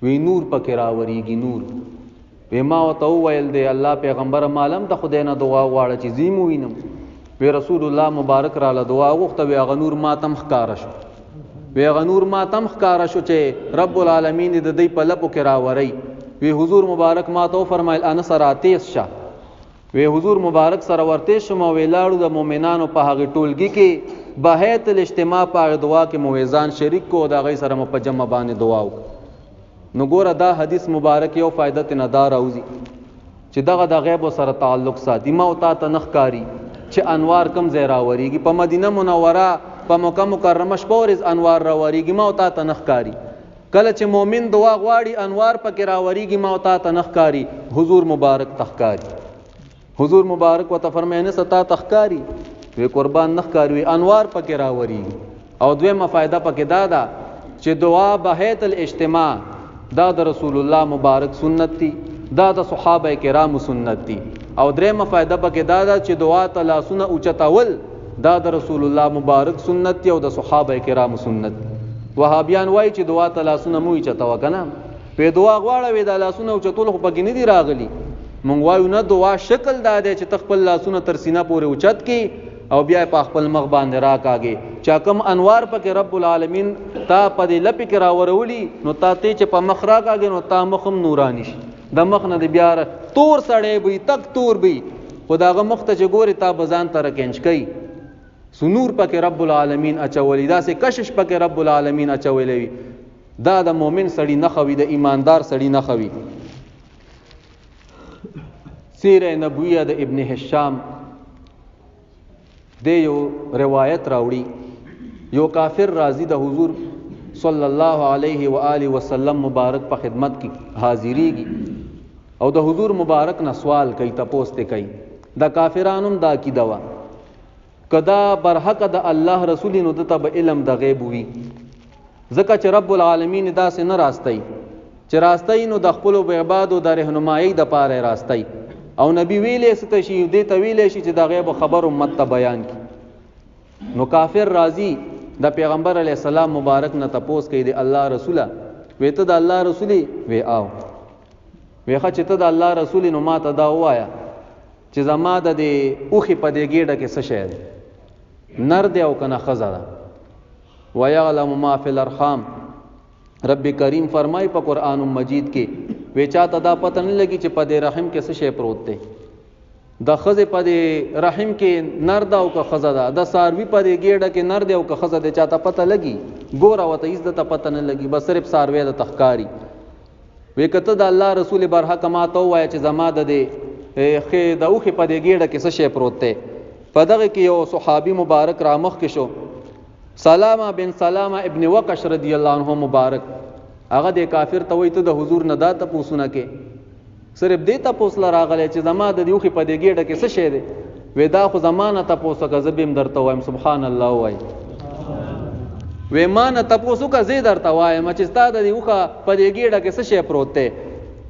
Speaker 1: وی نور پکې را وریږي نور. وی ما ته ویل دی الله پیغمبر مالم د خدای نه دعا غواړي چې زیمو وینم. وی رسول الله مبارک را له دعا غوښته وی غنور ما تم ښکارا شو. وی غنور ما تم ښکارا شو چې رب العالمین د دې په لپو کې را وری. وی حضور مبارک ما ته فرمایل انا سراتیس شه. وی حضور مبارک سره ورته شم او لاړو د مؤمنانو په هغه ټولګي کې بهیت الاجتماع په دعا کې موزان شریک کو دا غي سره په جمع باندې دعا وک. نو ګوره دا حدیث مبارک یو فائدت نه دار اوزي چې دغه د غیب سره تعلق ساتي. ما او تا نخکاری چې انوار کم زیرا وریږي په مدینه منوره په مکه مکرمه شپورز انوار را وریږي ما او تا نخکاری. کله چې مؤمن دعا غواړي انوار پکې را وریږي ما او تا نخکاری. حضور مبارک تخکاری. حضور مبارک وته فرماینه ستا تخکاری وی قربان نخکاری وی انوار پکې را وریږي. او دویمه فائدہ پکې دا چې دعا بهیت الاجتماع دا د رسول الله مبارک سنت دی دا د صحابه کرام سنت دی. او دریمه فائدہ پکې دا چې دعا تعالی سنت اوچتاول دا د رسول الله مبارک سنت دی او د صحابه کرام سنت. وهابیان وای چې دعا تعالی سنت مو اوچتاو کنه په دعا غواړه وی د لاسونو اوچتول خو پکې نه دی راغلی. مونږ وایو نه دعا شکل دا دی چې تخپل لاسونه تر سینه پورې اوچت کی او بیا په خپل مخ باندې راکاږي. چا کم انوار پکې رب العالمین تا په دې لپې کې راورولي نو تا ته چې په مخ راکاږي نو تا مخم نورانی شي. د مخ نه بیا تور سړی وي تک تور وي خداغه مخته چې ګوري تا بزان تر کینچ کوي سنور پکې رب العالمین اچولې دا سه کشش پکې رب العالمین اچولې دا د مؤمن سړی نه خوي د ایماندار سړی نه خوي. سیره نبویه د ابن هشام د یو روایت راوړي یو کافر راضی د حضور صلی الله علیه و آله وسلم مبارک په خدمت کې حاضریږي او د حضور مبارک نه سوال کوي تپوس ته کوي د کافرانو دا کی دوا کدا برحق د الله رسول نو دته به علم د غیب وي ځکه چې رب العالمین دا سه نه راستي چې راستي نو د خپل عبادت او د رهنمایي د پاره راستي او نبی ویلې ست شي دې ته ویلې شي چې د غیب خبر امت ته بیان کی نو کافر راضی د پیغمبر علی السلام مبارک نه تپوس کوي د الله رسوله وې ته د الله رسولي وې آو وې خه چې ته د الله رسول نو ما ته دا وایا چې زما د اوخي په دې ګډه کې څه شی نر دی او کنه خزا ده ويعلم ما فی الارحام رب کریم فرمای په قران مجید کې وې چاته دا پته نه لګي چې په دې رحم کې څه شی پروت دی د خزه په دې رحم کې نر دا او که خزا ده د ساروی په دې ګډه کې نر دی او که خزا ده چاته پته لګي ګوره وته عزت پته نه لګي بس صرف ساروی د تخکاری وې کته د الله رسول برحق ما ته وای چې زما د دې خې د اوخي په دې ګډه کې څه شی پروت دی په دغه کې یو صحابي مبارک رامخ کې شو سلامه بن سلامه ابن وقش رضی الله عنه مبارک هغه د کافر ته وای ته د حضور نه دا ته پوښتنه کې صرف دې ته پوښتنه راغله چې زما د دیوخي په دې ګډه کې څه شی دی وې دا خو زمانه ته پوښتنه زبیم درته وایم سبحان الله وای وې ما نه تاسو کا زی درته وایم چې ستا د دیوخه په دې ګډه کې څه شی پروت دی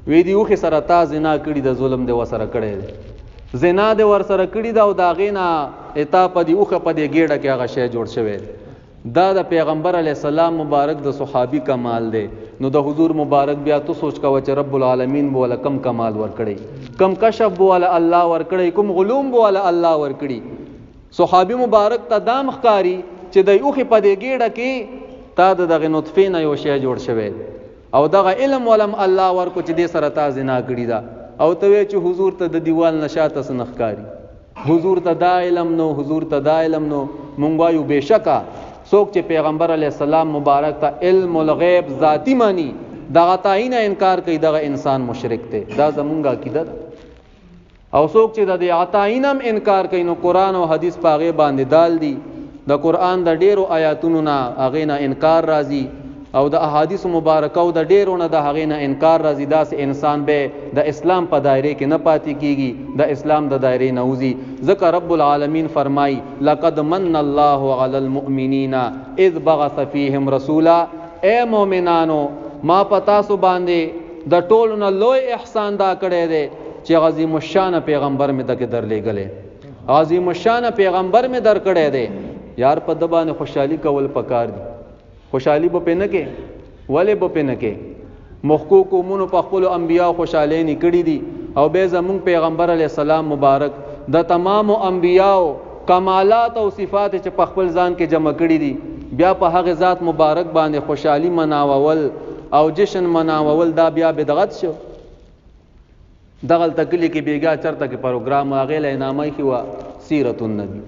Speaker 1: وې دیوخه سره تا زنا کړی د ظلم دی وسره کړی زنا دی ور سره کړی دا او دا غینا اتا په دیوخه په دې ګډه کې هغه شی جوړ شوی دا د پیغمبر علی السلام مبارک د صحابي کمال دی نو د حضور مبارک بیا تو سوچ کا چې رب العالمین بوله کم کمال ور کړی کم کشف بوله الله ور کړی کوم علوم بوله الله ور کړی صحابي مبارک ته دام ښکاری چې د اوخي په دې ګډه کې تا دغه نطفه نه یو شی جوړ شوی او دغه علم ولم الله ور کو چې دې سره تا زنا کړی دا او ته چې حضور ته د دیوال نشاته سنخکاری حضور ته دا علم نو حضور ته دا علم نو مونږ وایو بشکا څوک چې پیغمبر علی السلام مبارک ته علم الغیب ذاتی مانی دغه تعین انکار کوي دغه انسان مشرک دی دا زمونږه عقیده ده او څوک چې د عطاینم انکار کوي نو قران او حدیث پاغه باندې دال دي د قران د ډیرو آیاتونو نه هغه نه انکار راځي او د احادیث مبارکه او د ډیرو نه د هغه نه انکار راځي دا سه انسان به د اسلام په دایره کې نه پاتې کیږي د اسلام د دایره نه وځي ذکر رب العالمین فرمای لقد من الله علی المؤمنین اذ بعث فیهم رسولا اے مؤمنانو ما پتا سو باندې د ټولو نه لوی احسان دا کړی دی چې عظیم الشان پیغمبر می دغه درلېګلې عظیم الشان پیغمبر می در کړی دی یار په د باندې خوشحالي کول پکار دي خوشحالي به پنه کې ولې به پنه کې مخکو قومونو په خپل انبیا خوشاله نه کړی دي او به زمون پیغمبر علی السلام مبارک د تمام انبیاو کمالات او صفات چې په خپل ځان کې جمع کړی دي بیا په هغه ذات مبارک باندې خوشحالي مناول او جشن مناول دا بیا بدعت شو دغل تکلی کې بیګا چرته کې پروګرام هغه له نامه کې وا سیرت النبی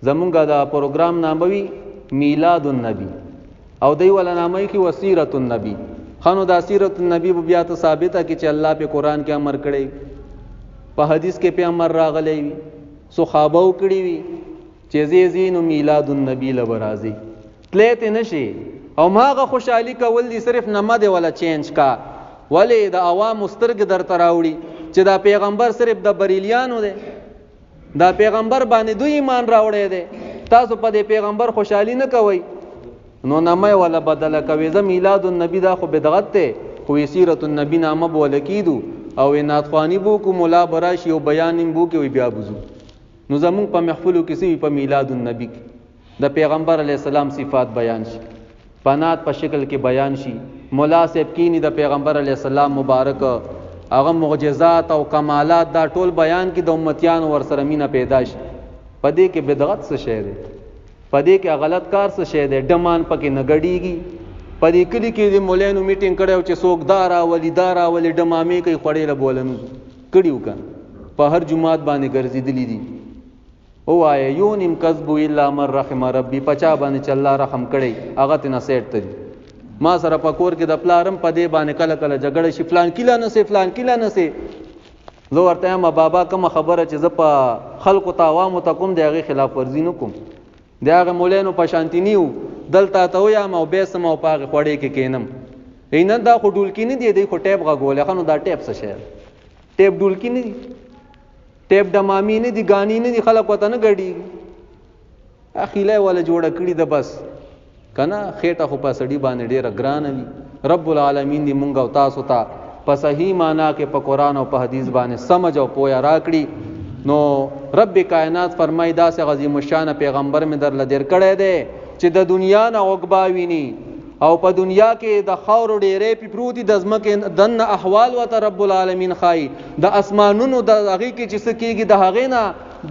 Speaker 1: زمونږه دا پروګرام ناموي میلاد النبی او دی ولا نامه کې وسیرت النبی خانو دا سیرت النبی بیا ته ثابته کی چې الله په قران کې امر کړی په حدیث کې په امر راغلی وي صحابه وکړي وي چې زینو میلاد النبی لبرازي تلته نشي او ماغه خوشحالي کول دي صرف نمه دی ولا چینج کا ولې د عوام مسترګ در تراوړي چې دا پیغمبر صرف د بریلیانو دی دا پیغمبر باندې دوی ایمان راوړی دی تاسو په دې پیغمبر خوشحالي نه کوئ نو نامه ولا بدل کوي ز میلاد النبی دا خو بدعت ته خو سیرت النبی نامه بوله کیدو او ناتخوانی بو کو مولا براشي او بیان بو کې بیا بوزو نو زمون په محفلو کې سی په میلاد النبی د پیغمبر علی السلام صفات بیان شي پنات په شکل کې بیان شي مولا صاحب کینی د پیغمبر علی السلام مبارک هغه معجزات او کمالات دا ټول بیان کې د امتیان ور سره مینه پیدا شي پدې کې بدعت څه شی دی پدې کې غلط کار څه شی دی ډمان پکې نه غړیږي پدې کلی کې د مولانو میټینګ کړو چې څوک دارا ولیدارا ولې ډمامې کوي خړې له بولنو کړیو کان په هر جمعات باندې ګرځېدلی دي. ووایه یو نیم کذب الا من رحم ربي، پچا باندې چې الله رحم کړی هغه ته نصیحت ته دي. ما سره په کور کې د پلارم په دې باندې کله کله جګړه شي، فلان کیلا نه سي فلان کیلا نه سي. زه ورته ما بابا کوم خبره چې زه په خلکو ته عوامو ته کوم د هغې خلاف ورزي نه کوم، د هغه مولانو په شانتي نه یو، دلته ته ویم او بیسم او په هغې خوړې کې کینم. نه دا خو ډولکي نه دی، دی خو ټیپ غږولی. ښه نو دا ټیپ څه شی؟ ټیپ ډولکي نه دي، ټیپ ډمامي نه دي، ګاني نه دي، خلک ورته نه ګډېږي. اخیله والا جوړه کړي ده بس که نه، خېټه خو په سړي باندې ډېره ګرانه وي. رب العالمین دې مونږ او تاسو ته په صحیح معنا کې په قرآن او په حدیث باندې سمج او پوهه راکړي. نو رب کائنات فرمایي داسې عظیم الشان پیغمبر مې درله دیر کړی دی چې د دنیا نه عقبا ویني او په دنیا کې د خاورو ډېرې پې پروتي، د ځمکې دننه احوال ورته رب العالمین ښایي، د اسمانونو د هغې کې چې څه کېږي د هغې نه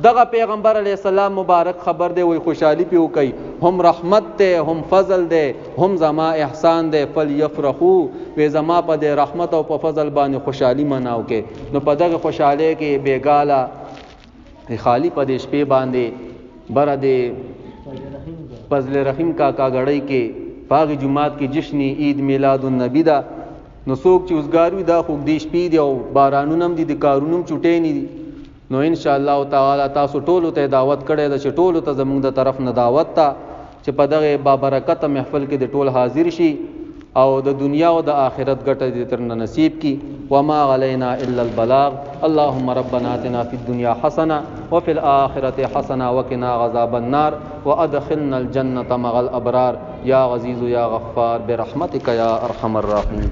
Speaker 1: دغه پیغمبر علیه السلام مبارک خبر دی. وی خوشحالي پې وکوي، هم رحمت دی هم فضل دی هم زما احسان دی. فلیفرحو، وی زما په دې رحمت او په فضل باندې خوشحالي مناو کې. نو په دغه خوشحالۍ کې بېګاله خالی په دې شپې باندې بره د فضل رحیم کاکا غړی کې پاغي جمعات کې جشن عید میلاد النبی دا. نو څوک چې اوسګار وي دا خو دې شپې دی او بارانونه هم دي، د کارونو هم چوټې نه دي. نو ان شاء الله تعالی تاسو ټولو ته دعوت کړی ده چې ټولو ته زموږ د طرف نه دعوت ته چې په دغه بابرکته محفل کې د ټول حاضر شي او د دنیا او د آخرت ګټه دې ترنه نصیب کی. وما علینا الا البلاغ. اللهم ربنا آتنا فی الدنیا حسنه وفي الآخرة حسنه وقنا عذاب النار وادخلنا الجنة مع الابرار یا عزیز یا غفار برحمتک یا ارحم الراحمین.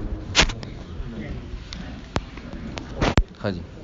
Speaker 1: حاجی